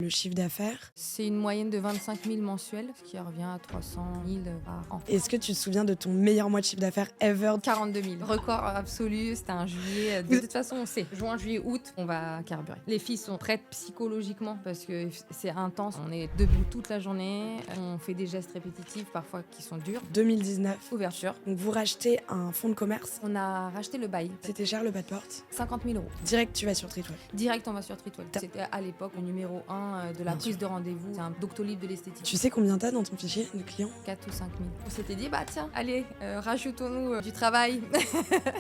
le chiffre d'affaires? C'est une moyenne de 25 000 mensuels, ce qui revient à 300 000 par an. Est-ce que tu te souviens de ton meilleur mois de chiffre d'affaires ever? 42 000. Record absolu, c'était un juillet. De toute façon, on sait. Juin, juillet, août, on va carburer. Les filles sont prêtes psychologiquement parce que c'est intense. On est debout toute la journée. On fait des gestes répétitifs, parfois qui sont durs. 2019. Ouverture. Donc vous rachetez un fonds de commerce. On a racheté le bail. C'était cher le pas de porte? 50 000 euros. Direct, tu vas sur Treatoil. Direct, on va sur Treatoil. C'était à l'époque le numéro 1 de la Bien prise sûr. de rendez-vous. C'est un Doctolib de l'esthétique. Tu sais combien t'as dans ton fichier de clients? 4 ou 5 000. On s'était dit, bah tiens, allez, rajoutons-nous du travail.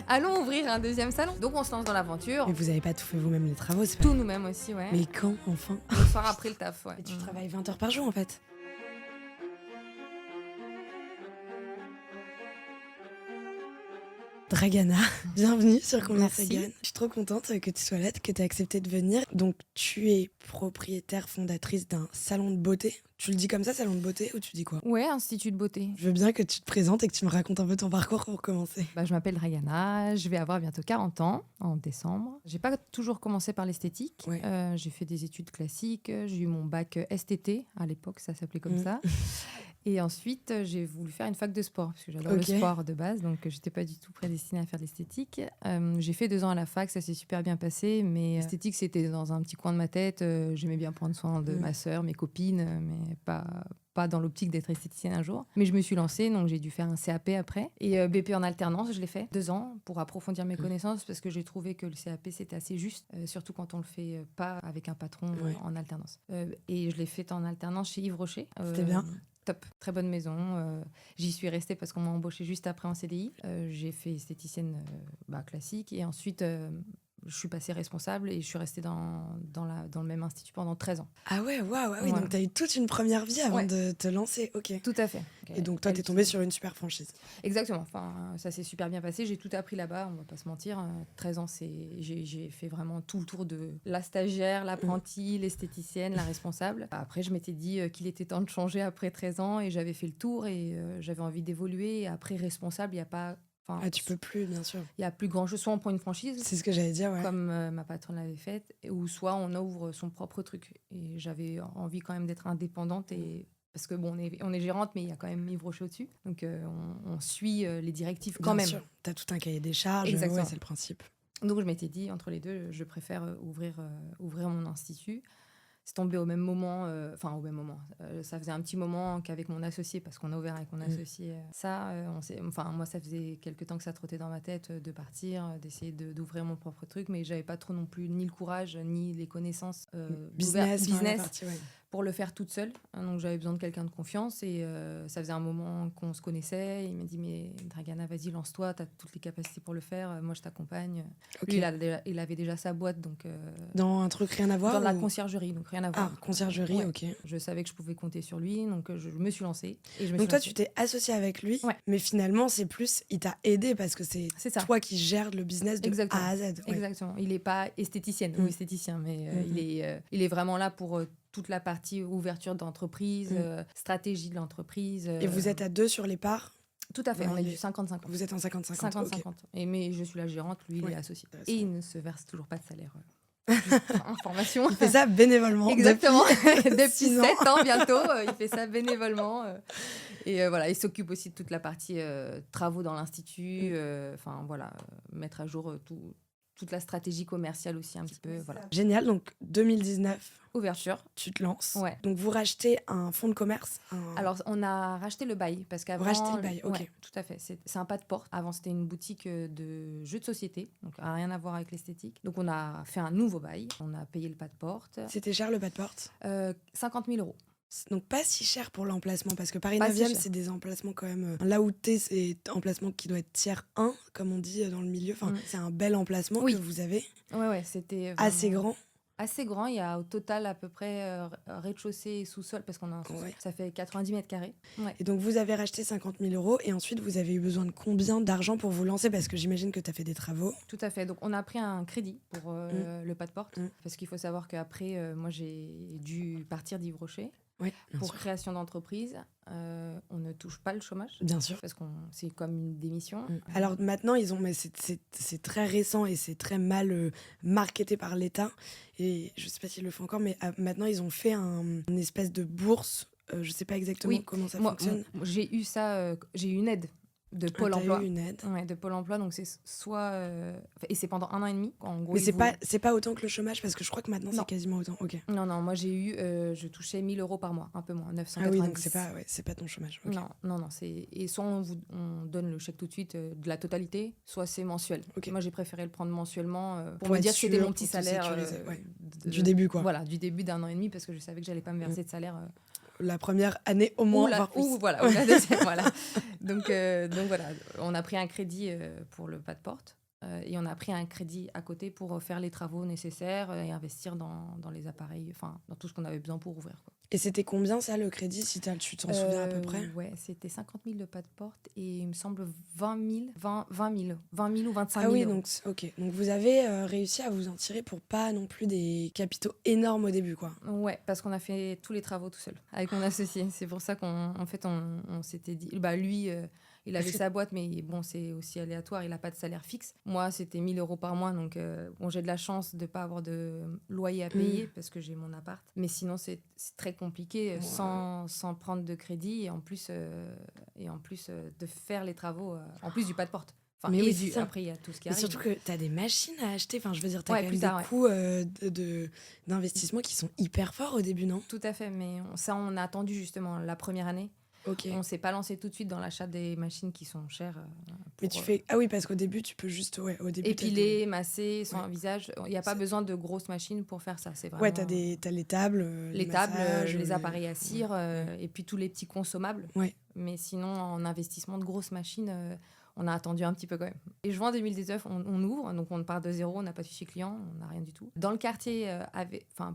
Allons ouvrir un deuxième salon. Donc on se lance dans l'aventure. Mais vous avez pas tout fait vous-même les travaux, c'est pas... Tout nous-mêmes aussi, ouais. Mais quand, enfin? Le soir après le taf, ouais. Et tu travailles 20 heures par jour, en fait. Dragana, bienvenue sur Combien ça Merci. gagne. Je suis trop contente que tu sois là, que tu aies accepté de venir. Donc, tu es propriétaire, fondatrice d'un salon de beauté. Tu le dis comme ça, salon de beauté, ou tu dis quoi? Ouais, institut de beauté. Je veux bien que tu te présentes et que tu me racontes un peu ton parcours pour commencer. Bah, je m'appelle Dragana, je vais avoir bientôt 40 ans en décembre. J'ai pas toujours commencé par l'esthétique. Ouais. J'ai fait des études classiques, j'ai eu mon bac STT, à l'époque ça s'appelait comme ça. Et ensuite, j'ai voulu faire une fac de sport, parce que j'adore Ok. le sport de base, donc j'étais pas du tout prédestinée à faire de l'esthétique. J'ai fait 2 ans à la fac, ça s'est super bien passé, mais l'esthétique, c'était dans un petit coin de ma tête. J'aimais bien prendre soin de ma sœur, mes copines, mais pas dans l'optique d'être esthéticienne un jour. Mais je me suis lancée, donc j'ai dû faire un CAP après. Et BP en alternance, je l'ai fait 2 ans pour approfondir mes connaissances, parce que j'ai trouvé que le CAP, c'était assez juste, surtout quand on le fait pas avec un patron en alternance. Et je l'ai fait en alternance chez Yves Rocher. C'était bien? Top, très bonne maison. J'y suis restée parce qu'on m'a embauchée juste après en CDI. J'ai fait esthéticienne classique et ensuite je suis passée responsable et je suis restée dans le même institut pendant 13 ans. Ah ouais, waouh, oui, Ouais. donc t'as eu toute une première vie avant Ouais. de te lancer, ok. Tout à fait. Et donc toi, t'es tombée sur une super franchise. Exactement, enfin, ça s'est super bien passé. J'ai tout appris là-bas, on va pas se mentir. 13 ans, j'ai fait vraiment tout le tour de la stagiaire, l'apprentie, l'esthéticienne, la responsable. Après, je m'étais dit qu'il était temps de changer après 13 ans et j'avais fait le tour et j'avais envie d'évoluer. Et après, responsable, il n'y a pas... Ah, tu peux plus, bien sûr. Il n'y a plus grand-chose. Soit on prend une franchise, C'est ce que j'allais dire, ouais. comme ma patronne l'avait faite, ou soit on ouvre son propre truc. Et j'avais envie quand même d'être indépendante et... Parce que bon, on est gérante, mais il y a quand même Yves Rocher au-dessus. Donc on suit les directives quand Bien même. sûr, t'as tout un cahier des charges, Exactement. ouais, c'est le principe. Donc je m'étais dit, entre les deux, je préfère ouvrir mon institut. C'est tombé au même moment, au même moment. Ça faisait un petit moment qu'avec mon associé, parce qu'on a ouvert avec mon associé moi, ça faisait quelques temps que ça trottait dans ma tête de partir, d'essayer d'ouvrir mon propre truc, mais j'avais pas trop non plus ni le courage, ni les connaissances Business la partie, ouais. pour le faire toute seule. Donc j'avais besoin de quelqu'un de confiance et ça faisait un moment qu'on se connaissait. Il m'a dit, mais Dragana, vas-y, lance-toi, t'as toutes les capacités pour le faire, moi je t'accompagne. Okay. Lui, il avait déjà sa boîte, donc... Dans un truc rien à voir? Dans la conciergerie, donc rien à voir. Ah, conciergerie, ouais. Ok. Je savais que je pouvais compter sur lui, donc je me suis lancée. Donc toi, tu t'es associée avec lui, ouais. Mais finalement, c'est plus, il t'a aidé parce que c'est toi qui gères le business de Exactement. A à Z. Ouais. Exactement. Il n'est pas esthéticienne ou esthéticien, mais il est vraiment là pour... toute la partie ouverture d'entreprise, stratégie de l'entreprise. Et vous êtes à 2 sur les parts? Tout à fait, on est du 50-50. Vous êtes en 50-50. 50-50. Okay. Mais je suis la gérante, lui, il est associé. Et il ne se verse toujours pas de salaire. Information. Il fait ça bénévolement. Exactement. Depuis 6 7 ans bientôt, il fait ça bénévolement. Et voilà, il s'occupe aussi de toute la partie travaux dans l'institut. Mettre à jour toute la stratégie commerciale aussi un petit peu. Voilà. Génial, donc 2019. Ouverture. Tu te lances. Ouais. Donc vous rachetez un fonds de commerce. Alors on a racheté le bail parce qu'avant. Vous rachetez le bail, ok. Ouais, tout à fait. C'est un pas de porte. Avant c'était une boutique de jeux de société, donc rien à voir avec l'esthétique. Donc on a fait un nouveau bail. On a payé le pas de porte. C'était cher le pas de porte? 50 000 euros. Donc pas si cher pour l'emplacement, parce que Paris 9e, c'est des emplacements quand même... Là où t'es, c'est un emplacement qui doit être tiers 1, comme on dit dans le milieu. Enfin, c'est un bel emplacement que vous avez. Ouais, c'était... Assez grand. Assez grand, il y a au total à peu près rez-de-chaussée et sous-sol, parce qu'on a un sous-sol. Ça fait 90 mètres carrés. Ouais. Et donc vous avez racheté 50 000 euros, et ensuite vous avez eu besoin de combien d'argent pour vous lancer? Parce que j'imagine que tu as fait des travaux. Tout à fait, donc on a pris un crédit pour le pas de porte, parce qu'il faut savoir qu'après, moi j'ai dû partir d'Yves Rocher. Ouais, pour création d'entreprise, on ne touche pas le chômage. Bien sûr. Parce que c'est comme une démission. Alors maintenant, mais c'est très récent et c'est très mal marketé par l'État. Et je sais pas s'ils le font encore, mais maintenant, ils ont fait une espèce de bourse. Je sais pas exactement comment ça fonctionne. J'ai eu ça, j'ai eu une aide de Pôle emploi. Eu une aide. Ouais, de Pôle emploi, donc c'est soit et c'est pendant 1 an et demi. En gros, mais c'est pas autant que le chômage parce que je crois que maintenant c'est quasiment autant. Ok. Non, moi j'ai eu, je touchais 1 000 € par mois, un peu moins, 990. Ah oui, donc c'est pas ton chômage. Okay. Non, et soit on donne le chèque tout de suite de la totalité, soit c'est mensuel. Okay. Moi j'ai préféré le prendre mensuellement pour me dire que c'était mon petit salaire du début quoi. Voilà, du début d'1 an et demi parce que je savais que j'allais pas me verser de salaire. La première année au moins, voire plus. Ou la deuxième, voilà. Donc voilà, on a pris un crédit pour le pas de porte et on a pris un crédit à côté pour faire les travaux nécessaires et investir dans les appareils, enfin dans tout ce qu'on avait besoin pour ouvrir, quoi. Et c'était combien ça le crédit, si tu t'en souviens à peu près? Ouais, c'était 50 000 de pas de porte et il me semble 20 000 ou 25 000. Ah oui, donc ok. Donc vous avez réussi à vous en tirer pour pas non plus des capitaux énormes au début, quoi. Ouais, parce qu'on a fait tous les travaux tout seul avec mon associé. C'est pour ça on s'était dit, lui. Il avait sa boîte, mais bon, c'est aussi aléatoire. Il n'a pas de salaire fixe. Moi, c'était 1 000 € par mois. Donc, j'ai de la chance de ne pas avoir de loyer à payer parce que j'ai mon appart. Mais sinon, c'est très compliqué sans prendre de crédit et en plus de faire les travaux, en plus du pas de porte. Enfin, mais après, il y a tout ce qui arrive. Surtout que tu as des machines à acheter. Enfin, je veux dire, tu as quand même des coûts d'investissement qui sont hyper forts au début, non? Tout à fait. Mais on a attendu justement la première année. Okay. On ne s'est pas lancé tout de suite dans l'achat des machines qui sont chères. Mais tu fais... Ah oui, parce qu'au début, tu peux juste épiler, masser son visage. Il n'y a pas besoin de grosses machines pour faire ça. C'est vraiment... Ouais, t'as les tables, les appareils à cire, et puis tous les petits consommables. Ouais. Mais sinon, en investissement de grosses machines... on a attendu un petit peu quand même. Et juin 2019, on ouvre, donc on part de zéro, on n'a pas de fichier client, on n'a rien du tout. Dans le quartier,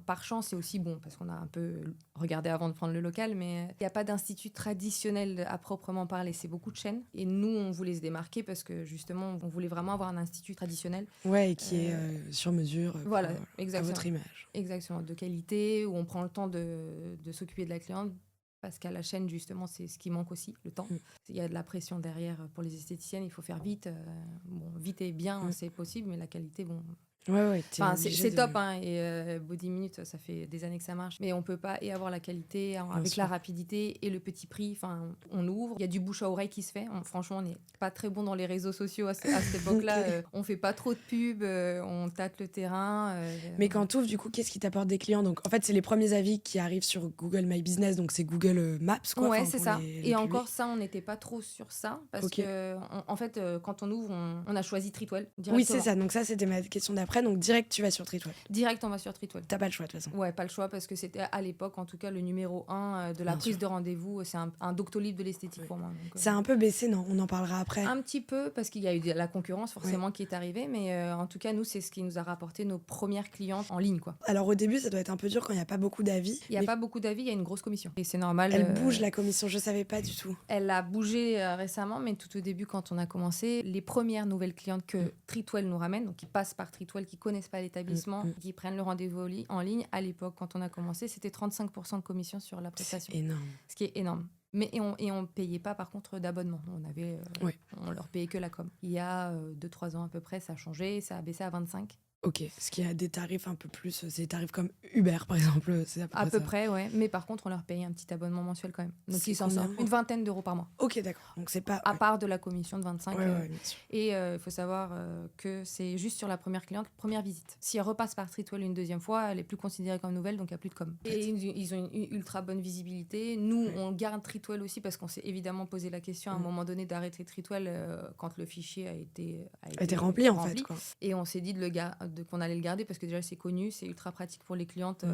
par chance, c'est aussi bon, parce qu'on a un peu regardé avant de prendre le local, mais il n'y a pas d'institut traditionnel à proprement parler, c'est beaucoup de chaînes. Et nous, on voulait se démarquer parce que justement, on voulait vraiment avoir un institut traditionnel. Ouais, et qui est sur mesure voilà, à votre image. Exactement, de qualité, où on prend le temps de s'occuper de la cliente. Parce qu'à la chaîne, justement, c'est ce qui manque aussi, le temps. Il y a de la pression derrière pour les esthéticiennes, il faut faire vite. Vite et bien, c'est possible, mais la qualité, bon... Ouais, c'est top, hein, et Body Minute, ça fait des années que ça marche. Mais on peut pas avoir la qualité avec la rapidité et le petit prix. Enfin, on ouvre, il y a du bouche à oreille qui se fait. Franchement, on n'est pas très bon dans les réseaux sociaux à cette époque-là. On fait pas trop de pub, on tâte le terrain. Mais quand tu ouvres, du coup, qu'est-ce qui t'apporte des clients? Donc, en fait, c'est les premiers avis qui arrivent sur Google My Business, donc c'est Google Maps, quoi. Ouais, c'est ça. Et encore ça, on n'était pas trop sur ça. Parce que, en fait, quand on ouvre, on a choisi Treatwell directement. Oui, c'est ça. Donc ça, c'était ma question d'après. Donc direct, tu vas sur Treatwell. Direct, on va sur Treatwell. T'as pas le choix de toute façon. Ouais, pas le choix parce que c'était à l'époque, en tout cas, le numéro 1 de la prise de rendez-vous. C'est un Doctolib de l'esthétique pour moi. Donc, c'est un peu baissé, non? On en parlera après. Un petit peu parce qu'il y a eu la concurrence forcément qui est arrivée, mais en tout cas, nous, c'est ce qui nous a rapporté nos premières clientes en ligne, quoi. Alors au début, ça doit être un peu dur quand il n'y a pas beaucoup d'avis. Il n'y a pas beaucoup d'avis, il y a une grosse commission. Et c'est normal. Elle bouge la commission, je savais pas du tout. Elle a bougé récemment, mais tout au début, quand on a commencé, les premières nouvelles clientes que Treatwell nous ramène, donc qui passent par Treatwell, qui connaissent pas l'établissement, qui prennent le rendez-vous en ligne, à l'époque, quand on a commencé, c'était 35% de commission sur la prestation. C'est énorme. Ce qui est énorme. Mais on payait pas par contre d'abonnement. On leur payait que la com. Il y a 2-3 ans à peu près, ça a changé, ça a baissé à 25. Ok, ce qui a des tarifs un peu plus, c'est des tarifs comme Uber par exemple, c'est à peu près, ouais. Mais par contre, on leur payait un petit abonnement mensuel quand même. Donc ils s'en sortent une vingtaine d'euros par mois. Ok, d'accord. Donc c'est pas à part de la commission de 25. Bien sûr. Et il faut savoir que c'est juste sur la première cliente, première visite. Si elle repasse par Treatwell une deuxième fois, elle est plus considérée comme nouvelle, donc il n'y a plus de com. Et ils ont une ultra bonne visibilité. Nous, on garde Treatwell aussi parce qu'on s'est évidemment posé la question à un moment donné d'arrêter Treatwell quand le fichier a été rempli en fait, quoi. Et on s'est dit qu'on allait le garder parce que déjà c'est connu, c'est ultra pratique pour les clientes.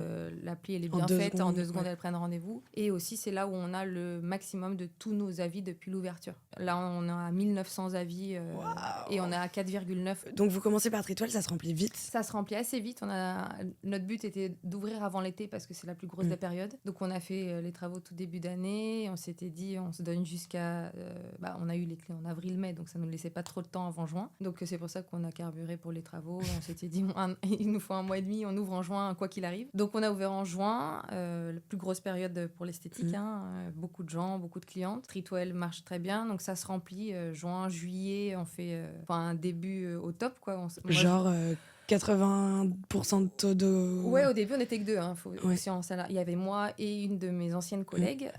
L'appli elle est bien faite, en 2 secondes elles prennent rendez-vous. Et aussi c'est là où on a le maximum de tous nos avis depuis l'ouverture. Là on a 1900 avis et on est à 4,9. Donc vous commencez par Treatwell, ça se remplit vite? Ça se remplit assez vite. Notre but était d'ouvrir avant l'été parce que c'est la plus grosse des périodes. Donc on a fait les travaux tout début d'année. On s'était dit on se donne jusqu'à... on a eu les clés en avril-mai, donc ça ne nous laissait pas trop de temps avant juin. Donc c'est pour ça qu'on a carburé pour les travaux. On s'était dit il nous faut 1 mois et demi, on ouvre en juin, quoi qu'il arrive. Donc on a ouvert en juin, la plus grosse période pour l'esthétique. Beaucoup de gens, beaucoup de clientes. Treatwell marche très bien, donc ça se remplit. Juin, juillet, on fait un début au top, quoi. Genre 80% de taux de... Ouais, au début, on n'était que 2. Ouais. Il y avait moi et une de mes anciennes collègues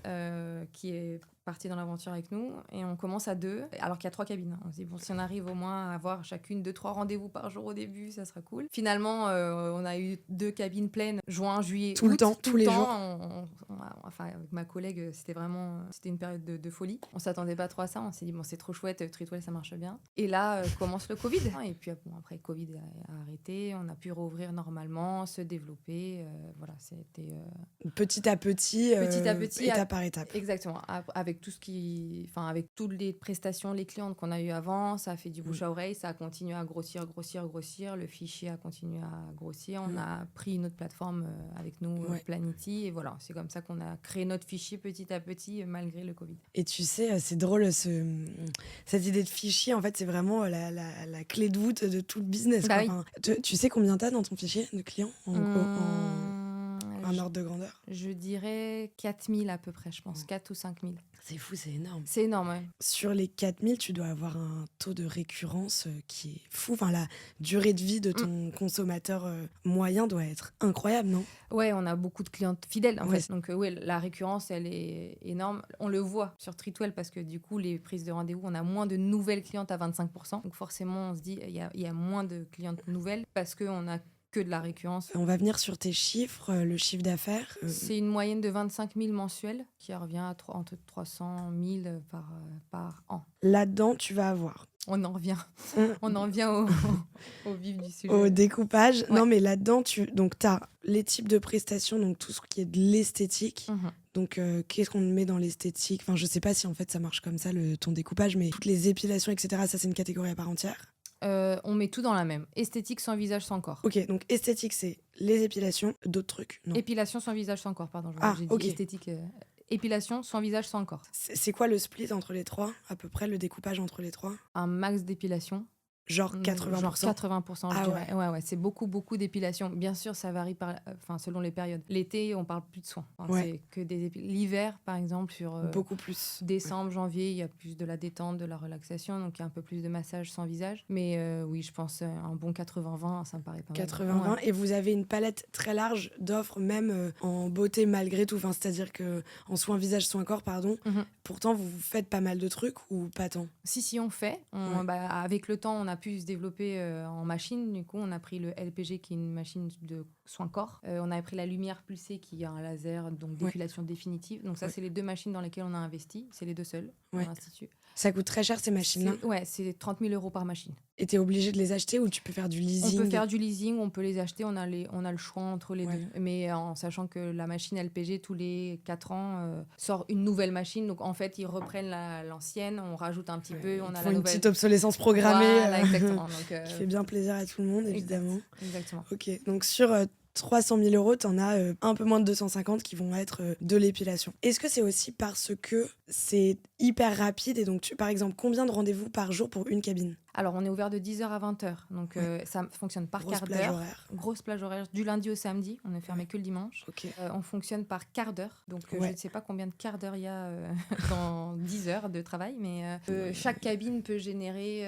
qui est partie dans l'aventure avec nous. Et on commence à 2, alors qu'il y a 3 cabines. On se dit, bon, si on arrive au moins à avoir chacune 2-3 rendez-vous par jour au début, ça sera cool. Finalement, on a eu 2 cabines pleines, juin, juillet, tout le temps, tous les jours. Avec ma collègue, c'était une période de folie. On s'attendait pas trop à ça. On s'est dit, bon, c'est trop chouette, Treatwell, ça marche bien. Et là, commence le Covid. Et puis, après, Covid a arrêté. On a pu rouvrir normalement, se développer. Voilà, c'était... Petit à petit, étape par étape. Exactement. Avec avec toutes les prestations, les clientes qu'on a eues avant, ça a fait du bouche à oreille, ça a continué à grossir. Le fichier a continué à grossir. On a pris une autre plateforme avec nous, Planity, et voilà, c'est comme ça qu'on a créé notre fichier petit à petit, malgré le Covid. Et tu sais, c'est drôle, cette idée de fichier, en fait, c'est vraiment la clé de voûte de tout le business. Bah quoi. Oui. Tu sais combien t'as dans ton fichier de clients en ordre de grandeur? Je dirais 4000 à peu près, je pense, 4 ou 5000. C'est fou, c'est énorme. C'est énorme, ouais. Sur les 4000, tu dois avoir un taux de récurrence qui est fou. Enfin, la durée de vie de ton consommateur moyen doit être incroyable, non? Ouais, on a beaucoup de clientes fidèles, en fait. Donc, la récurrence, elle est énorme. On le voit sur Treatwell parce que, du coup, les prises de rendez-vous, on a moins de nouvelles clientes à 25%. Donc, forcément, on se dit, il y a moins de clientes nouvelles parce qu'on a que de la récurrence. On va venir sur tes chiffres, le chiffre d'affaires. C'est une moyenne de 25 000 mensuels qui revient à entre 300 000 par an. Là-dedans, tu vas avoir... On en revient au vif du sujet. Au découpage. Ouais. Non, mais là-dedans, tu as les types de prestations, donc tout ce qui est de l'esthétique. Donc, qu'est-ce qu'on met dans l'esthétique? Enfin, je sais pas si en fait ça marche comme ça, ton découpage, mais toutes les épilations, etc., ça, c'est une catégorie à part entière. On met tout dans la même. Esthétique sans visage, sans corps. Ok, donc esthétique, c'est les épilations, d'autres trucs, non? Épilation sans visage, sans corps, pardon. J'ai dit esthétique. Épilation sans visage, sans corps. C'est quoi le split entre les trois, à peu près, le découpage entre les trois? Un max d'épilation. Genre 80%. Genre 80%, je dirais. Ouais, c'est beaucoup d'épilation. Bien sûr, ça varie selon les périodes. L'été, on parle plus de soins. C'est que l'hiver, par exemple, sur beaucoup plus. Décembre, janvier, il y a plus de la détente, de la relaxation, donc il y a un peu plus de massage sans visage. Mais oui, je pense un bon 80-20, ça me paraît pas mal. 80-20, et vous avez une palette très large d'offres, même en beauté malgré tout. Enfin, c'est-à-dire que en soins visage, soins corps, pardon. Pourtant, vous faites pas mal de trucs ou pas tant? Si, on fait. Avec le temps, on a pu se développer en machine. Du coup, on a pris le LPG qui est une machine de soins corps. On a pris la lumière pulsée qui est un laser, donc d'épilation définitive. Donc ça, c'est les 2 machines dans lesquelles on a investi. C'est les 2 seules dans l'Institut. Ça coûte très cher ces machines-là? C'est 30 000 € par machine. Et t'es obligé de les acheter ou tu peux faire du leasing? On peut faire du leasing, on peut les acheter, on a le choix entre les deux. Mais en sachant que la machine LPG, tous les 4 ans, sort une nouvelle machine. Donc en fait, ils reprennent l'ancienne, on rajoute un petit peu, on a la nouvelle. Une petite obsolescence programmée. Voilà, exactement. Donc, qui fait bien plaisir à tout le monde, évidemment. Exactement. Ok, donc sur 300 000 €, t'en as un peu moins de 250 qui vont être de l'épilation. Est-ce que c'est aussi parce que c'est hyper rapide et donc par exemple, combien de rendez-vous par jour pour une cabine? Alors, on est ouvert de 10h à 20h, donc ça fonctionne par quart d'heure. Grosse plage horaire, du lundi au samedi, on est fermé que le dimanche. On fonctionne par quart d'heure, donc je ne sais pas combien de quarts d'heure il y a dans 10 heures de travail, mais chaque cabine peut générer,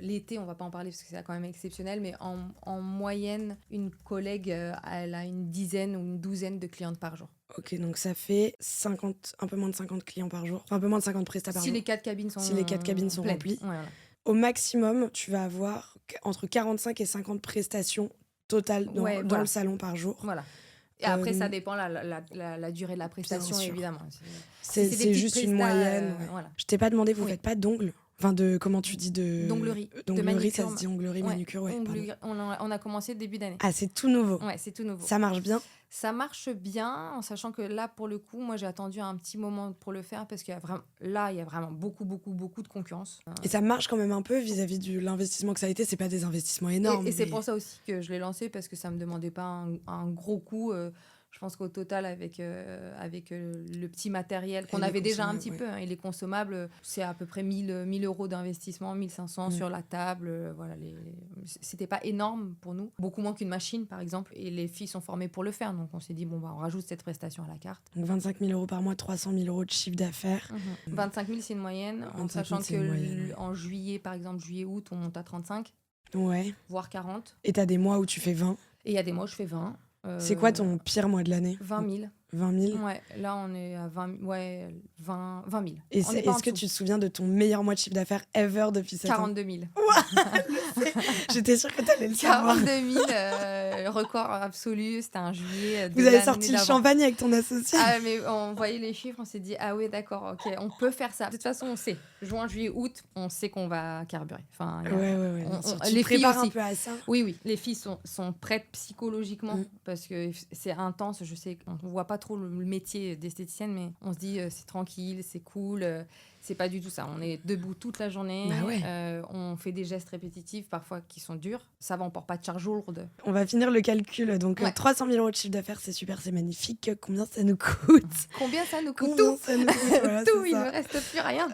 l'été, on ne va pas en parler parce que c'est quand même exceptionnel, mais en moyenne, une collègue, elle a une dizaine ou une douzaine de clientes par jour. Ok, donc ça fait 50, un peu moins de 50 clients par jour, enfin un peu moins de 50 prestats par jour. Si les 4 cabines sont pleines. Remplies. Ouais, voilà. Au maximum, tu vas avoir entre 45 et 50 prestations totales dans le salon par jour. Voilà. Et après, ça dépend la durée de la prestation, évidemment. C'est juste une moyenne. Voilà. Je t'ai pas demandé, vous faites pas d'ongles? Enfin, comment tu dis d'onglerie. D'onglerie, ça se dit onglerie, manucure, on a commencé début d'année. Ah, c'est tout nouveau? Ouais, c'est tout nouveau. Ça marche bien? Ça marche bien, en sachant que là, pour le coup, moi, j'ai attendu un petit moment pour le faire parce qu'il y a vraiment beaucoup de concurrence. Et ça marche quand même un peu vis-à-vis de l'investissement que ça a été. C'est pas des investissements énormes. Et c'est pour ça aussi que je l'ai lancé, parce que ça me demandait pas un gros coût. Je pense qu'au total, avec le petit matériel qu'on Et les avait déjà un consommables, petit ouais. peu, hein, et les consommables, c'est à peu près 1000 euros d'investissement, 1500 sur la table. Voilà, c'était pas énorme pour nous. Beaucoup moins qu'une machine, par exemple. Et les filles sont formées pour le faire. Donc, on s'est dit, bon, bah, on rajoute cette prestation à la carte. Donc 25 000 euros par mois, 300 000 euros de chiffre d'affaires. 25 000, c'est une moyenne. En 25 000, sachant c'est que une moyenne, ouais. en juillet, par exemple, juillet-août, on monte à 35, Ouais. voire 40. Et t'as des mois où tu fais 20. Et il y a des mois où je fais 20. C'est quoi ton pire mois de l'année? 20 000. 20 000. Ouais, là on est à 20 000. Et On n'est pas en est-ce que dessous. tu te souviens de ton meilleur mois de chiffre d'affaires ever depuis 7 ans? 42 000. J'étais sûre que t'allais le savoir. 42 000, record absolu. C'était un juillet. Vous avez sorti le champagne avec ton associé? Ah, mais on voyait les chiffres, on s'est dit, ah oui, d'accord, ok, on peut faire ça. De toute façon, on sait. Juin, juillet, août, on sait qu'on va carburer. Enfin, Ouais. Bien sûr. Tu les te filles prépares aussi. un peu à ça? Oui, les filles sont prêtes psychologiquement parce que c'est intense. Je sais qu'on ne voit pas trop le métier d'esthéticienne, mais on se dit c'est tranquille, c'est cool. C'est pas du tout ça. On est debout toute la journée. Bah ouais. On fait des gestes répétitifs parfois qui sont durs. Ça va, on porte pas de charge lourde. On va finir le calcul. Donc, Ouais. 300 000 euros de chiffre d'affaires, c'est super, c'est magnifique. Combien ça nous coûte? Combien ça nous coûte? Combien Tout, ça nous coûte? Voilà, tout, c'est il ça. ne reste plus rien.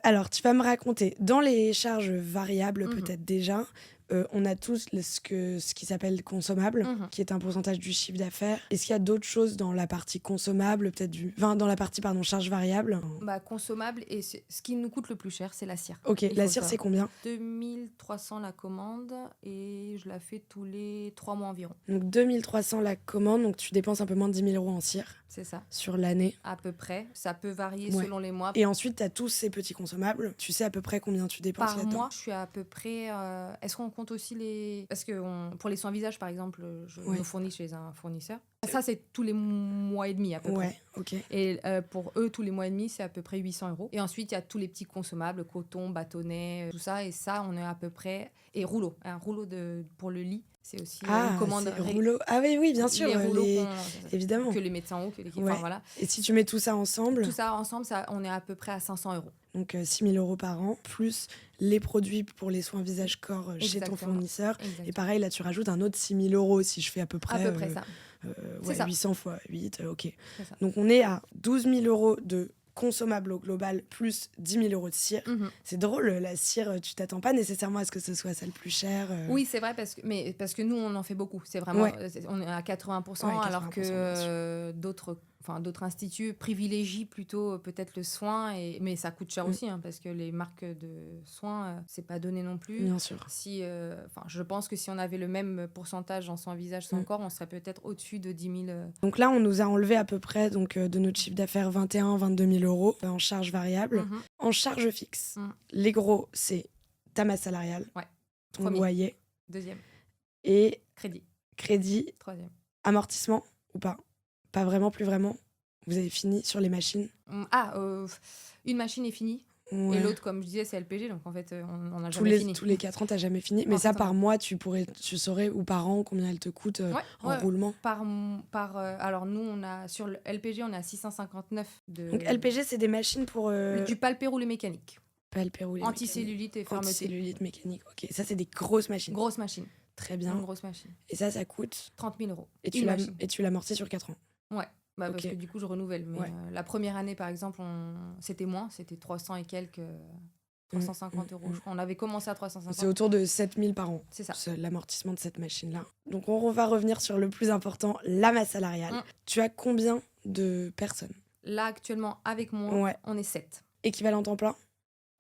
Alors, tu vas me raconter, dans les charges variables, Mhm. peut-être déjà, on a tous ce qui s'appelle consommable, Mhm. qui est un pourcentage du chiffre d'affaires. Est-ce qu'il y a d'autres choses dans la partie consommable, peut-être enfin, dans la partie, pardon, charge variable? Bah, consommable, et ce qui nous coûte le plus cher, c'est la cire. Ok, Il la faut cire, le c'est combien? 2300 la commande, et je la fais tous les 3 mois environ. Donc 2300 la commande, donc tu dépenses un peu moins de 10 000 euros en cire C'est ça, sur l'année. à peu près. Ça peut varier Ouais. selon les mois. Et ensuite, tu as tous ces petits consommables. Tu sais à peu près combien tu dépenses Par là-dedans? mois, je suis à peu près... Est-ce qu'on compte aussi les... Parce que pour les soins visage, par exemple, je Ouais. me fournis chez un fournisseur. Ça, c'est tous les mois et demi à peu près. Ouais, ok. Et pour eux, tous les mois et demi, c'est à peu près 800 euros. Et ensuite, il y a tous les petits consommables, coton, bâtonnet, tout ça. Et ça, on est à peu près... Et rouleau. Un rouleau pour le lit, c'est aussi Ah, une commande... c'est rouleau. Ah oui, bien sûr. Les rouleaux Évidemment. que les médecins ont, que l'équipe... Ouais. Enfin, voilà. Et si tu mets tout ça ensemble, Tout ça ensemble, on est à peu près à 500 euros. donc 6 000 euros par an, plus les produits pour les soins visage-corps chez ton Exactement. fournisseur. Exactement. Et pareil, là, tu rajoutes un autre 6 000 euros si je fais à peu près, À peu près ça. ouais, ça. 800 fois 8, ok. C'est ça. Donc on est à 12 000 euros de consommables au global, plus 10 000 euros de cire. Mhm. C'est drôle, la cire, tu t'attends pas nécessairement à ce que ce soit ça le plus cher. Oui, c'est vrai, parce que nous, on en fait beaucoup. C'est vraiment, Ouais. On est à 80%, Ouais, 80%, alors bien que d'autres instituts privilégient plutôt peut-être le soin, mais ça coûte cher aussi, hein, parce que les marques de soins, c'est pas donné non plus. Bien sûr. Je pense que si on avait le même pourcentage en soins visage, soins corps, on serait peut-être au-dessus de 10 000. Donc là, on nous a enlevé à peu près de notre chiffre d'affaires 21-22 000 euros en charge variable. Mhm. En charge fixe, Mhm. les gros, c'est ta masse salariale, Ouais. ton Premier. loyer Deuxième, et crédit. crédit, Troisième. amortissement ou pas? Pas vraiment, plus vraiment. Vous avez fini sur les machines? Une machine est finie. Ouais. Et l'autre, comme je disais, c'est LPG, donc en fait, on n'a tous jamais les, fini. tous les 4 ans, t'as jamais fini. Mais Non, ça, c'est par ça. mois, tu saurais, ou par an, combien elle te coûte en Ouais. roulement. Alors nous, sur le LPG, on est à 659 de... Donc LPG, c'est des machines pour Du palpé roulé mécanique. palper ou les Anticellulite et fermeté. Anticellulite mécanique, ok. Ça, c'est des grosses machines. Grosse machine. Très Une bien. grosse machine. Et ça coûte. 30 000 euros. Et Une machine. tu l'amortis sur 4 ans. Ouais. Parce Ok. que du coup, je renouvelle. Mais Ouais. la première année, par exemple, c'était moins. C'était 300 et quelques... 350 euros, je crois. On avait commencé à 350. C'est autour de 7 000 par an. C'est ça. C'est l'amortissement de cette machine-là. Donc, on va revenir sur le plus important, la masse salariale. Tu as combien de personnes? Là, actuellement, avec moi, Ouais. on est 7. Équivalent temps plein?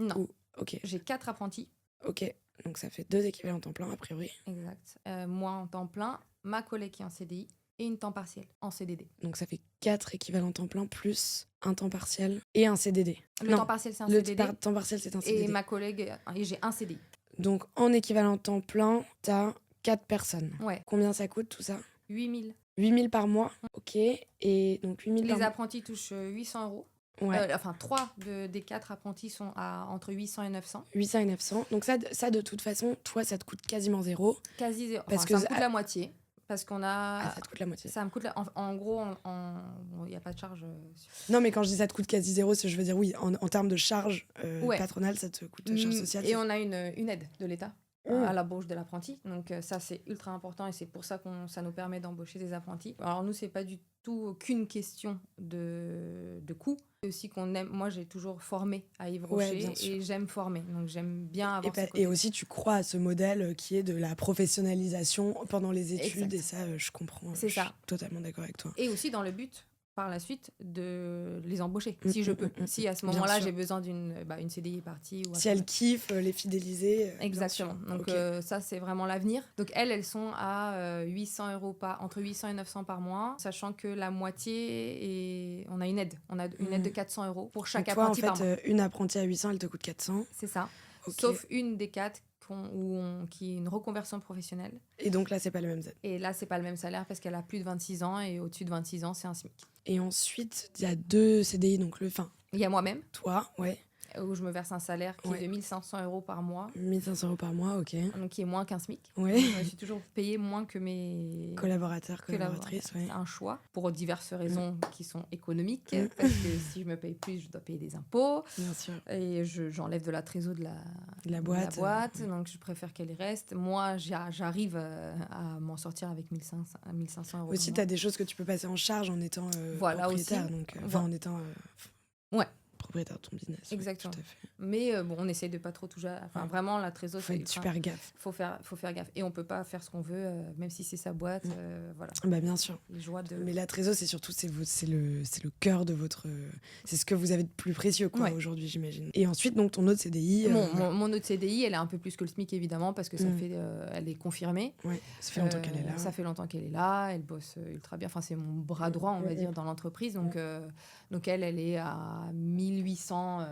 Non. Ou- Ok, J'ai 4 apprentis. ok. Donc, ça fait 2 équivalents temps plein, a priori. Exact. Moi en temps plein, ma collègue qui est en CDI et une temps partiel en CDD. Donc, ça fait 4 équivalents temps plein plus un temps partiel et un CDD. Le Non, temps partiel, c'est un le CDD. temps partiel, c'est un CDD. Et ma collègue, et j'ai un CDI. Donc, en équivalent temps plein, t'as 4 personnes. Ouais, Combien ça coûte, tout ça? 8 000. 8 000 par mois. Ok. Et donc, 8 000 par Les mois. apprentis touchent 800 euros. Ouais. 3 des 4 apprentis sont entre 800 et 900. 800 et 900. Donc ça, de toute façon, toi, ça te coûte quasiment zéro. Quasi zéro. Parce Enfin, que ça me coûte la moitié. Parce qu'on a... Ah, ça te coûte la moitié. Ça me coûte en gros, il n'y a pas de charge. Non, mais quand je dis ça te coûte quasi zéro, je veux dire, oui, en termes de charge Ouais. patronale, ça te coûte charge sociale. Et on a une aide de l'État. à l'embauche de l'apprenti. Donc ça, c'est ultra important et c'est pour ça que ça nous permet d'embaucher des apprentis. Alors nous, c'est pas du tout qu'une question de coût. C'est aussi qu'on aime. Moi, j'ai toujours formé à Yves Rocher et j'aime former. Donc j'aime bien avoir ce côté. Et aussi, tu crois à ce modèle qui est de la professionnalisation pendant les études. Et ça, je comprends. Je suis totalement d'accord avec toi. Et aussi dans le but par la suite de les embaucher si je peux. Si à ce moment-là j'ai besoin d'une une CDI partie ou si elles kiffent, les fidéliser. Exactement. Donc ça c'est vraiment l'avenir. Donc elles sont à 800 € entre 800 et 900 par mois, sachant que la moitié on a une aide. On a une aide de 400 € pour chaque apprenti par mois. En fait, une apprentie à 800, elle te coûte 400. C'est ça. Sauf une des 4 qui est une reconversion professionnelle. Et donc là, c'est pas le même salaire. Et là, c'est pas le même salaire parce qu'elle a plus de 26 ans et au-dessus de 26 ans, c'est un SMIC. Et ensuite, il y a 2 CDI, donc il y a moi-même. Toi, ouais. Où je me verse un salaire qui est de 1 500 € par mois. 1 500 € par mois, ok. Donc qui est moins qu'un SMIC. Ouais. Je suis toujours payée moins que mes collaboratrices. C'est un choix pour diverses raisons qui sont économiques. Parce que si je me paye plus, je dois payer des impôts. Bien sûr. Et j'enlève de la trésorerie de la boîte. Donc je préfère qu'elle y reste. Moi, j'arrive à m'en sortir avec 1 500 €. Aussi, tu as des choses que tu peux passer en charge en étant propriétaire. Aussi. Donc, en étant... propriétaire de ton business. Exactement. Tout à fait. Mais on essaye de pas trop toucher. Vraiment, la trésorerie. Faut être super gaffe. Faut faire gaffe. Et on peut pas faire ce qu'on veut, même si c'est sa boîte. Voilà. Bah, bien sûr. Les joies de... Mais la trésorerie, c'est surtout c'est le cœur de votre. C'est ce que vous avez de plus précieux aujourd'hui, j'imagine. Et ensuite, donc, ton autre CDI. Mon autre CDI, elle est un peu plus que le SMIC, évidemment, parce que ça fait, elle est confirmée. Ouais, ça fait longtemps qu'elle est là. Ça fait longtemps qu'elle est là. Elle bosse ultra bien. Enfin, c'est mon bras droit, on va dire, dans l'entreprise. Donc elle est à 1800,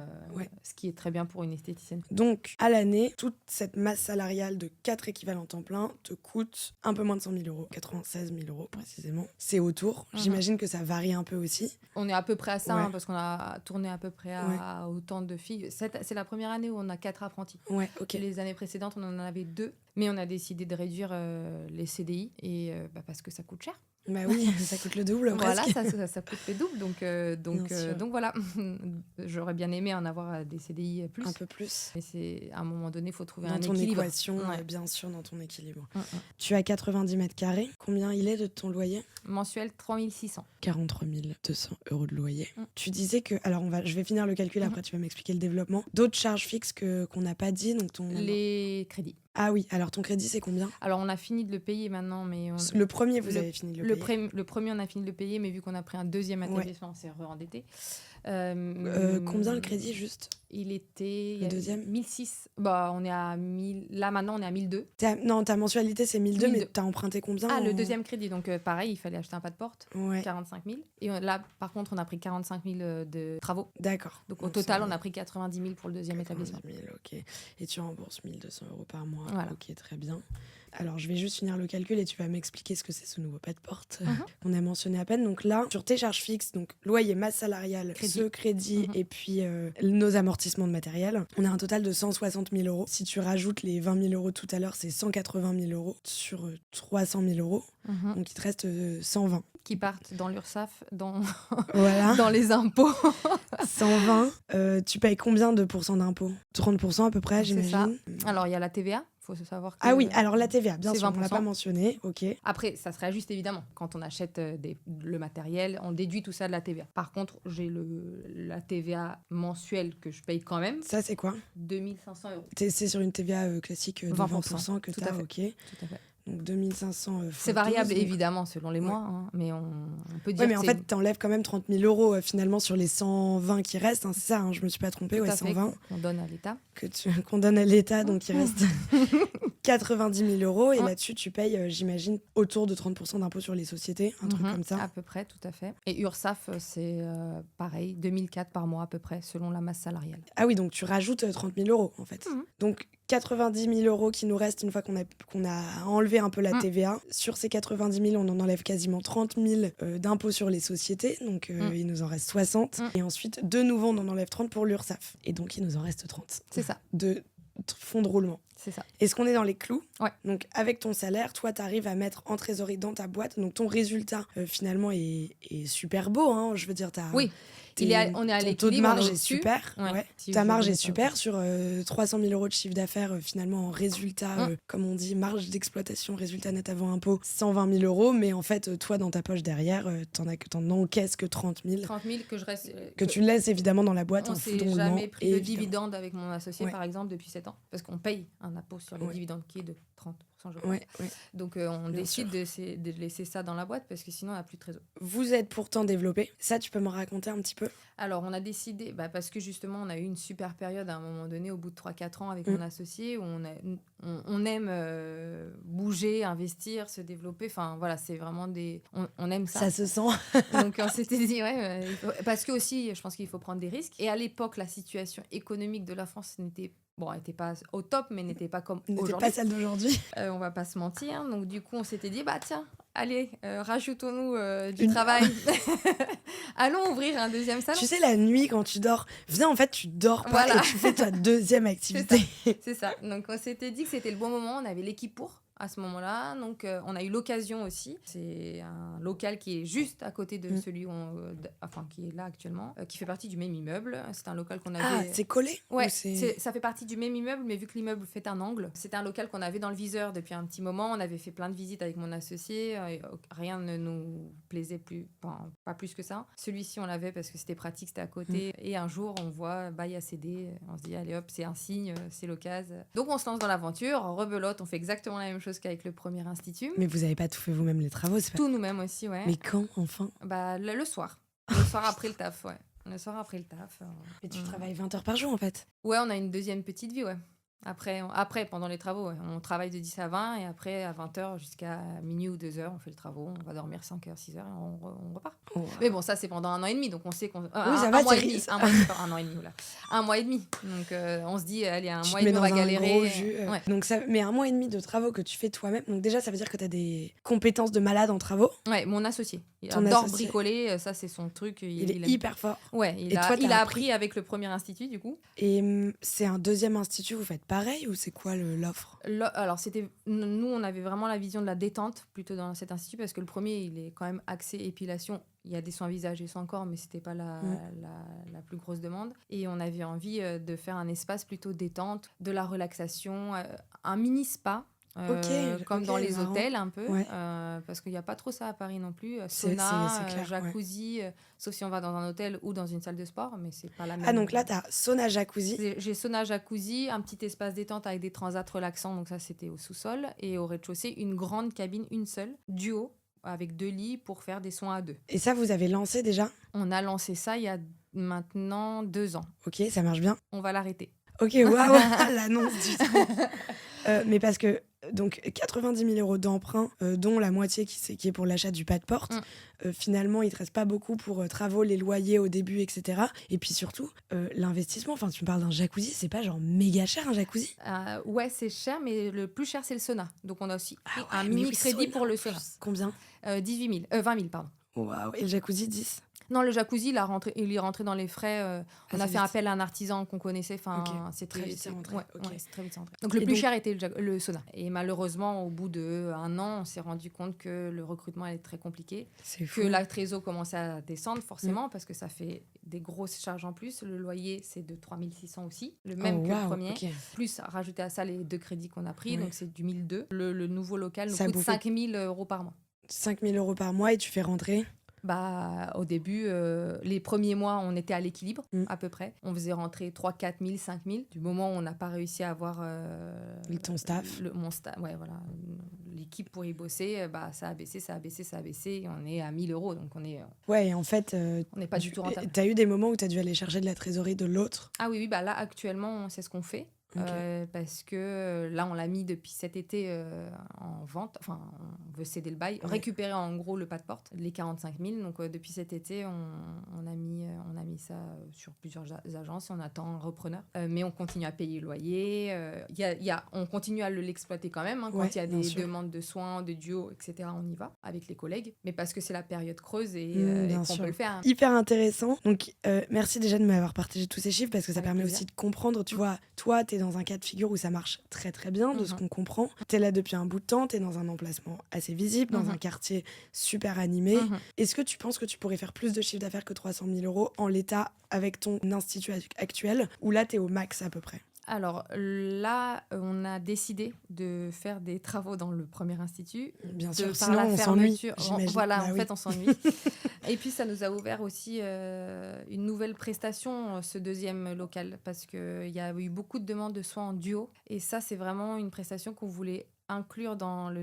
ce qui est très bien pour une esthéticienne. Donc, à l'année, toute cette masse salariale de 4 équivalents temps plein te coûte un peu moins de 100 000 €, 96 000 € précisément. C'est autour. J'imagine que ça varie un peu aussi. On est à peu près à ça, parce qu'on a tourné à peu près à autant de filles. C'est la première année où on a 4 apprentis. Ouais, ok. Les années précédentes, on en avait 2. Mais on a décidé de réduire les CDI parce que ça coûte cher. Bah oui, ça coûte le double. Voilà, ça coûte le double. Donc voilà, j'aurais bien aimé en avoir des CDI plus. Un peu plus. Mais à un moment donné, il faut trouver un équilibre. Dans ton équation, bien sûr, dans ton équilibre. Tu as 90 mètres carrés. Combien il est de ton loyer ? Mensuel, 3 600. 43 200 € de loyer. Tu disais que... Alors, je vais finir le calcul, après tu vas m'expliquer le développement. D'autres charges fixes qu'on n'a pas dit, donc les crédits. Ah oui, alors ton crédit, c'est combien ? Alors, on a fini de le payer maintenant, mais... Le premier, vous avez fini de le payer ? Le premier, on a fini de le payer, mais vu qu'on a pris un deuxième établissement, on s'est re-endetté. Combien le crédit, juste ? Il était... Le deuxième ? 1006. Bah, on est à 1000... Là, maintenant, on est à 1002. Non, ta mensualité, c'est 1002, mais t'as emprunté combien ? Le deuxième crédit. Donc, pareil, il fallait acheter un pas de porte. 45 000. Et là, par contre, on a pris 45 000 de travaux. D'accord. Donc, au total, on a pris 90 000 pour le deuxième établissement. 000, ok. Et tu rembourses 1 200 € par mois. Voilà. Ok, très bien. Alors, je vais juste finir le calcul et tu vas m'expliquer ce que c'est ce nouveau pas de porte qu'on a mentionné à peine. Donc là, sur tes charges fixes, donc loyer, masse salariale, crédit et puis nos amortissements de matériel, on a un total de 160 000 €. Si tu rajoutes les 20 000 € tout à l'heure, c'est 180 000 € sur 300 000 €. Donc il te reste 120. Qui partent dans l'URSSAF, dans les impôts. 120. Tu payes combien de pourcents d'impôts ? 30% à peu près, j'imagine. Ça. Alors, il y a la TVA. Faut se savoir que ah oui, alors la TVA, bien sûr, 20%. On l'a pas mentionné, ok. Après, ça se réajuste évidemment. Quand on achète le matériel, on déduit tout ça de la TVA. Par contre, j'ai la TVA mensuelle que je paye quand même. Ça, c'est quoi ? 2 500 €. C'est sur une TVA classique de 20% que tu as, ok. Tout à fait. Donc 2500 c'est variable évidemment selon les mois, mais on peut dire. Ouais, mais en fait, t'enlèves quand même 30 000 € finalement sur les 120 qui restent. C'est ça, je me suis pas trompée. Tout à 120. Qu'on donne à l'État. Qu'on donne à l'État, donc il reste 90 000 €. Et là-dessus, tu payes, j'imagine, autour de 30% d'impôt sur les sociétés, un truc comme ça. À peu près, tout à fait. Et URSSAF, c'est pareil, 2004 par mois à peu près, selon la masse salariale. Ah oui, donc tu rajoutes 30 000 € en fait. Donc 90 000 € qui nous restent une fois qu'on a enlevé un peu la TVA. Sur ces 90 000, on en enlève quasiment 30 000 d'impôts sur les sociétés. Donc il nous en reste 60. Et ensuite, de nouveau, on en enlève 30 pour l'URSSAF. Et donc il nous en reste 30. C'est ça. De fonds de roulement. C'est ça. Est-ce qu'on est dans les clous? Ouais. Donc, avec ton salaire, toi, tu arrives à mettre en trésorerie dans ta boîte. Donc, ton résultat, finalement, est super beau. Hein. Je veux dire, Oui, on est à ton l'équilibre. taux de marge on est au-dessus. super. Ouais. Ouais. Si Ta je marge dirais est ça, super ouais. sur 300 000 euros de chiffre d'affaires, finalement, en résultat, comme on dit, marge d'exploitation, résultat net avant impôt, 120 000 euros. Mais en fait, toi, dans ta poche derrière, t'en encaisses que 30 000. 30 000 que je reste. Que tu laisses évidemment dans la boîte On en s'est foutant le roulement. jamais pris de dividende avec mon associé, par exemple, depuis 7 ans. Parce qu'on paye un impôt sur les dividendes qui est de 30%, je crois. Ouais. Donc, on décide de laisser ça dans la boîte parce que sinon, on n'a plus de trésor. Vous êtes pourtant développé. Ça, tu peux me raconter un petit peu? Alors, on a décidé, parce que justement, on a eu une super période à un moment donné, au bout de 3-4 ans avec mon associé, où on aime bouger, investir, se développer. Enfin, voilà, c'est vraiment on aime ça. Ça se sent. Donc, on s'était dit, parce que aussi, je pense qu'il faut prendre des risques. Et à l'époque, la situation économique de la France n'était pas au top, mais n'était pas comme aujourd'hui. N'était pas celle d'aujourd'hui. On va pas se mentir. Donc, du coup, on s'était dit, tiens, allez, rajoutons-nous du travail. Allons ouvrir un deuxième salon. Tu sais, la nuit, quand tu dors, viens, en fait, tu dors pas et tu fais ta deuxième activité. C'est ça. Donc, on s'était dit que c'était le bon moment. On avait l'équipe pour à ce moment-là. Donc, on a eu l'occasion aussi. C'est un local qui est juste à côté de celui qui est là actuellement, qui fait partie du même immeuble. C'est un local qu'on avait... Ah, c'est collé? Ouais, ça fait partie du même immeuble, mais vu que l'immeuble fait un angle, c'était un local qu'on avait dans le viseur depuis un petit moment. On avait fait plein de visites avec mon associé. Rien ne nous plaisait plus, pas plus que ça. Celui-ci, on l'avait parce que c'était pratique, c'était à côté. Et un jour, on voit bail à céder. On se dit, allez hop, c'est un signe, c'est l'occasion. Donc, on se lance dans l'aventure, on rebelote, on fait exactement la même chose qu'avec le premier institut. Mais vous n'avez pas tout fait vous-même, les travaux? C'est pas... Tout nous-mêmes aussi, ouais. Mais quand, enfin? Le soir. Le soir après le taf, ouais. Le soir après le taf. Et tu travailles 20 heures par jour, en fait? Ouais, on a une deuxième petite vie, ouais. Après, pendant les travaux, ouais. On travaille de 10 à 20 et après, à 20h jusqu'à minuit ou 2h, on fait le travaux, on va dormir 5h, 6h et on repart. Oh. Mais bon, ça, c'est pendant 1 an et demi, donc on sait qu'on... ça va, un mois et demi, un an et demi, voilà. 1 mois et demi. Donc, on se dit, allez, un mois et demi, on va galérer. Gros jus, ouais. Donc mais 1 mois et demi de travaux que tu fais toi-même, donc déjà, ça veut dire que tu as des compétences de malade en travaux? Ouais, mon associé. Il adore bricoler, ça, c'est son truc. Il est hyper fort. Ouais, il a appris avec le premier institut, du coup. Et c'est un deuxième institut, vous faites pareil ou c'est quoi l'offre? Alors, nous, on avait vraiment la vision de la détente plutôt dans cet institut parce que le premier, il est quand même axé épilation. Il y a des soins visage et soins corps, mais c'était pas la plus grosse demande. Et on avait envie de faire un espace plutôt détente, de la relaxation, un mini spa. Comme dans les hôtels un peu, parce qu'il n'y a pas trop ça à Paris non plus. Sauna, c'est clair, jacuzzi, sauf si on va dans un hôtel ou dans une salle de sport, mais c'est pas la même. Ah, donc là, tu as sauna, jacuzzi. J'ai sauna, jacuzzi, un petit espace détente avec des transats relaxants, donc ça c'était au sous-sol. Et au rez-de-chaussée, une grande cabine, une seule, duo, avec 2 lits pour faire des soins à 2. Et ça, vous avez lancé déjà? On a lancé ça il y a maintenant 2 ans. Ok, ça marche bien. On va l'arrêter. Ok, waouh, l'annonce du temps. Mais parce que donc 90 000 euros d'emprunt, dont la moitié qui est pour l'achat du pas de porte. Finalement, il ne te reste pas beaucoup pour travaux, les loyers au début, etc. Et puis surtout, l'investissement, enfin tu me parles d'un jacuzzi, c'est pas genre méga cher un jacuzzi? Ouais, c'est cher, mais le plus cher, c'est le sauna. Donc on a aussi un mini-crédit pour le sauna. Combien? 20 000, pardon. Waouh, et le jacuzzi, 10? Non, le jacuzzi, il est rentré dans les frais. On a fait appel à un artisan qu'on connaissait. C'est très vite rentré. C'est très vite rentré. Donc le plus cher était le sauna. Et malheureusement, au bout d'1 an, on s'est rendu compte que le recrutement allait être très compliqué. Que la trésor commençait à descendre forcément parce que ça fait des grosses charges en plus. Le loyer, c'est de 3 600 aussi, le même que le premier. Plus rajouter à ça les 2 crédits qu'on a pris, donc c'est du 1 200. Le nouveau local nous coûte 5 000 euros par mois. 5 000 euros par mois et tu fais rentrer? Au début, les premiers mois, on était à l'équilibre, à peu près. On faisait rentrer 3 4 000, 5 000. Du moment où on n'a pas réussi à avoir... ton staff. Mon staff, ouais, voilà. L'équipe pour y bosser, ça a baissé. Et on est à 1 000 euros, donc on est... Ouais, et en fait... on n'est pas du tout rentable. T'as eu des moments où t'as dû aller chercher de la trésorerie de l'autre? Ah oui, là, actuellement, c'est ce qu'on fait. Parce que là, on l'a mis depuis cet été en vente. Enfin, on veut céder le bail, récupérer en gros le pas de porte, les 45 000. Donc, depuis cet été, on a mis ça sur plusieurs agences et on attend un repreneur. Mais on continue à payer le loyer. On continue à l'exploiter quand même. Quand il y a des demandes de soins, de duo, etc., on y va avec les collègues. Mais parce que c'est la période creuse et qu'on peut le faire. Hyper intéressant. Donc, merci déjà de m'avoir partagé tous ces chiffres parce que ça permet aussi de comprendre. Tu vois, toi, t'es dans dans un cas de figure où ça marche très très bien, de ce qu'on comprend. T'es là depuis un bout de temps, t'es dans un emplacement assez visible, dans un quartier super animé. Est-ce que tu penses que tu pourrais faire plus de chiffre d'affaires que 300 000 euros en l'état avec ton institut actuel, ou là t'es au max à peu près? Alors là, on a décidé de faire des travaux dans le premier institut. Bien sûr, par sinon la on s'ennuie, j'imagine. Voilà, Bah en oui. fait, on s'ennuie. Et puis, ça nous a ouvert aussi une nouvelle prestation, ce deuxième local, parce qu'il y a eu beaucoup de demandes de soins en duo. Et ça, c'est vraiment une prestation qu'on voulait inclure dans le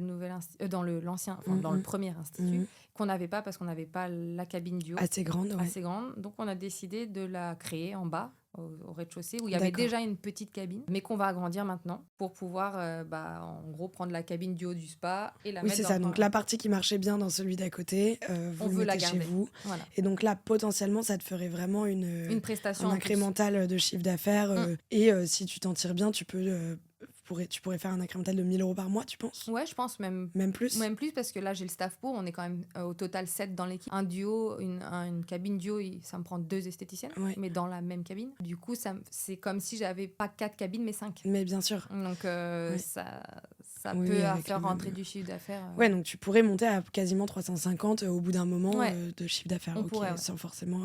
dans le premier institut, qu'on n'avait pas parce qu'on n'avait pas la cabine duo Assez grande, ouais. assez grande. Donc, on a décidé de la créer en bas, au rez-de-chaussée, où il y avait déjà une petite cabine, mais qu'on va agrandir maintenant pour pouvoir, en gros, prendre la cabine du haut du spa et la Oui, mettre c'est dans ça. Donc la partie qui marchait bien dans celui d'à côté, on vous veut le la mettez chez garder. vous. Voilà. Et donc là, potentiellement, ça te ferait vraiment Une prestation un en plus. incrémental de chiffre d'affaires. Et si tu t'en tires bien, tu pourrais faire un incrémental de 1 000 euros par mois, tu penses? Ouais, je pense même plus. Même plus, parce que là, j'ai le staff pour. On est quand même au total 7 dans l'équipe. Un duo, une cabine duo, ça me prend 2 esthéticiennes, mais dans la même cabine. Du coup, c'est comme si j'avais pas 4 cabines, mais 5. Mais bien sûr. Donc, ça Oui, peut avec faire le rentrer même- du chiffre d'affaires. Ouais, donc tu pourrais monter à quasiment 350 au bout d'un moment Ouais. de chiffre d'affaires. On Ok, pourrait, ouais. sans forcément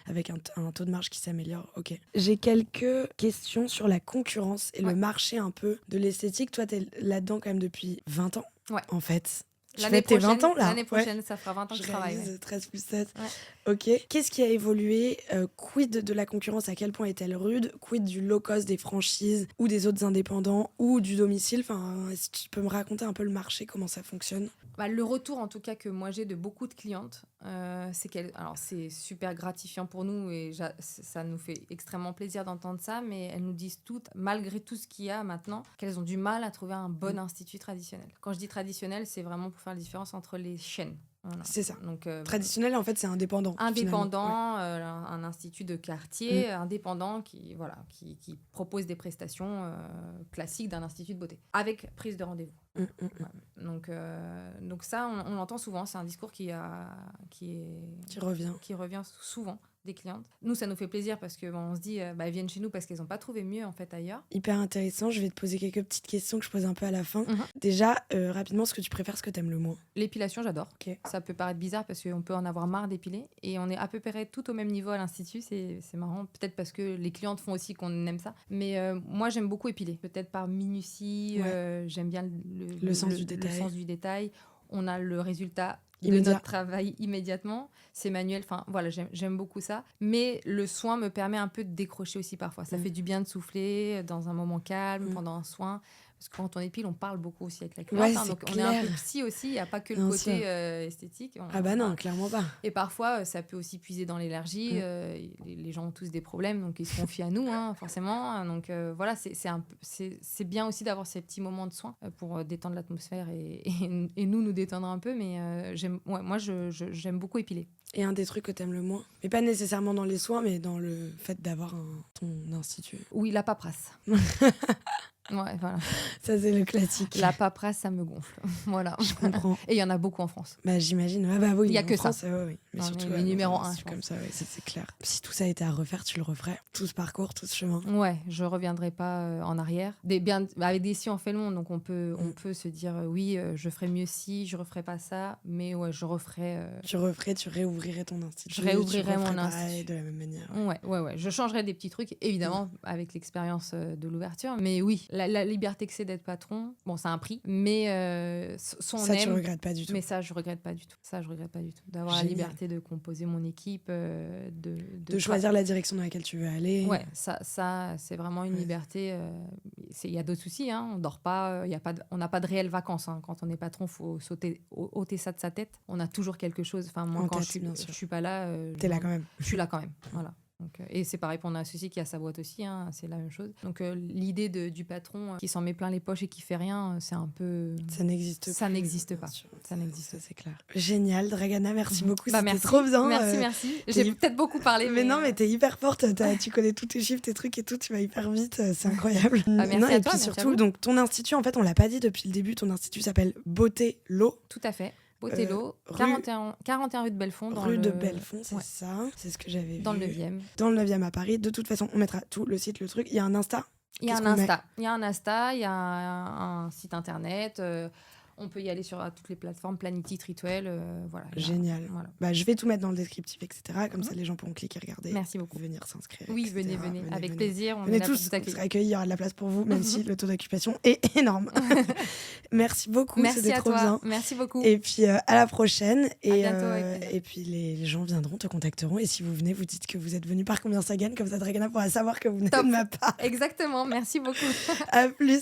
avec un taux de marge qui s'améliore. Ok. J'ai quelques questions sur la concurrence et le marché un peu de l'esthétique. Toi, t'es là-dedans quand même depuis 20 ans, en fait. Tu fais tes 20 ans là. L'année prochaine, ça fera 20 ans que je travaille. réalise, 13 plus 7. Ouais. Ok. Qu'est-ce qui a évolué? Quid de la concurrence? À quel point est-elle rude? Quid du low cost des franchises ou des autres indépendants ou du domicile? Enfin, est-ce que tu peux me raconter un peu le marché, comment ça fonctionne? Le retour, en tout cas, que moi j'ai de beaucoup de clientes, alors c'est super gratifiant pour nous et ça nous fait extrêmement plaisir d'entendre ça, mais elles nous disent toutes, malgré tout ce qu'il y a maintenant, qu'elles ont du mal à trouver un bon institut traditionnel. Quand je dis traditionnel, c'est vraiment pour faire la différence entre les chaînes. Voilà. C'est ça. Donc, traditionnel, en fait, c'est indépendant. Indépendant, un institut de quartier indépendant qui propose des prestations classiques d'un institut de beauté, avec prise de rendez-vous. Ouais. Donc ça, on l'entend souvent, c'est un discours qui revient souvent des clientes. Nous, ça nous fait plaisir parce que on se dit, elles viennent chez nous parce qu'elles n'ont pas trouvé mieux en fait ailleurs. Hyper intéressant. Je vais te poser quelques petites questions que je pose un peu à la fin. Déjà, rapidement, ce que tu préfères, ce que tu aimes le moins? L'épilation, j'adore. Okay. Ça peut paraître bizarre parce qu'on peut en avoir marre d'épiler et on est à peu près tout au même niveau à l'institut. C'est marrant, peut-être parce que les clientes font aussi qu'on aime ça. Mais moi, j'aime beaucoup épiler. Peut-être par minutie, j'aime bien le sens du détail. On a le résultat de notre travail immédiatement. C'est manuel, enfin voilà, j'aime beaucoup ça. Mais le soin me permet un peu de décrocher aussi parfois. Ça fait du bien de souffler dans un moment calme, pendant un soin. Parce que quand on épile, on parle beaucoup aussi avec la cliente. Donc on est un peu psy aussi, il n'y a pas que le côté esthétique. Non, clairement pas. Et parfois, ça peut aussi puiser dans l'énergie. Les gens ont tous des problèmes, donc ils se confient à nous, forcément. Donc voilà, c'est bien aussi d'avoir ces petits moments de soin pour détendre l'atmosphère et nous détendre un peu. Mais moi, j'aime beaucoup épiler. Et un des trucs que t'aimes le moins, mais pas nécessairement dans les soins, mais dans le fait d'avoir ton institut. Oui, la paperasse. Ouais, voilà. Ça, c'est le classique. La paperasse, ça me gonfle. Voilà. Je comprends. Et il y en a beaucoup en France. J'imagine. Ah bah oui, il n'y a que France, ça. Oui. Mais non, surtout, mais numéro 1. C'est comme ça, c'est clair. Si tout ça était à refaire, tu le referais? Tout ce parcours, tout ce chemin? Ouais, je ne reviendrai pas en arrière. Avec des si, on fait le monde, donc on peut se dire oui, je ferais mieux si, je ne referais pas ça, mais ouais, je referais. Tu réouvrirais ton institut? Je réouvrirais mon institut. De la même manière. Ouais. Je changerais des petits trucs, évidemment, avec l'expérience de l'ouverture. Mais oui, la liberté que c'est d'être patron, bon, ça a un prix, mais ça, tu regrettes pas du tout. Mais ça, je regrette pas du tout. D'avoir la liberté de composer mon équipe, de choisir la direction dans laquelle tu veux aller. Ouais, ça c'est vraiment une liberté. Il y a d'autres soucis, on dort pas, on n'a pas de réelles vacances. Quand on est patron, faut ôter ça de sa tête. On a toujours quelque chose. Enfin, moi, quand je suis pas là, t'es là quand même. Je suis là quand même. Voilà. Donc, et c'est pareil pour un associé qui a sa boîte aussi, c'est la même chose. Donc l'idée du patron qui s'en met plein les poches et qui fait rien, c'est un peu... Ça n'existe pas. Ça n'existe pas. Ça n'existe. Ça, c'est clair. Génial, Dragana, merci beaucoup. C'était merci. trop bien. Merci. J'ai peut-être beaucoup parlé. Mais non, mais t'es hyper forte. Tu connais tous tes chiffres, tes trucs et tout. Tu vas hyper vite. C'est incroyable. Merci à toi. Et puis surtout, donc, ton institut, en fait, on l'a pas dit depuis le début. Ton institut s'appelle Beauté L'eau. Tout à fait. Beauté-L'eau, 41 rue de Belfond. Rue de Belfond, c'est ça. C'est ce que j'avais vu. Dans le 9e. Dans le 9e à Paris. De toute façon, on mettra tout, le site, le truc. Il y a un Insta? Il y a Qu'est-ce un qu'on met Insta. Il y a un Insta, il y a un site internet. On peut y aller sur toutes les plateformes, Planity, Treatwell. Voilà, Génial. Voilà. Bah, je vais tout mettre dans le descriptif, etc. Comme ça, les gens pourront cliquer, regarder. Merci beaucoup. Venir s'inscrire. Oui, etc. venez. Avec plaisir. On Venez est là tous, pour vous vous serez accueillir. accueillis, il y aura de la place pour vous, même si le taux d'occupation est énorme. Merci beaucoup, Merci c'était à trop toi. bien. Merci beaucoup. Et puis à la prochaine. Et, bientôt, avec plaisir. et puis les gens viendront, te contacteront. Et si vous venez, vous dites que vous êtes venu par Combien ça gagne. Comme ça, Dragana pourra savoir que vous venez Top. de ma part. Exactement. Merci beaucoup. À plus.